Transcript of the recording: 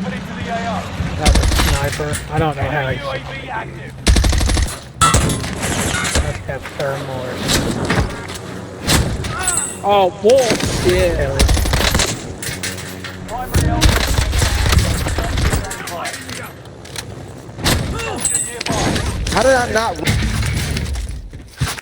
Dropping into the AO. That was sniper. I don't know how he UAV active. must have thermal or something. Oh, bullshit. Kelly. Primary element. Soldiers nearby. How did I not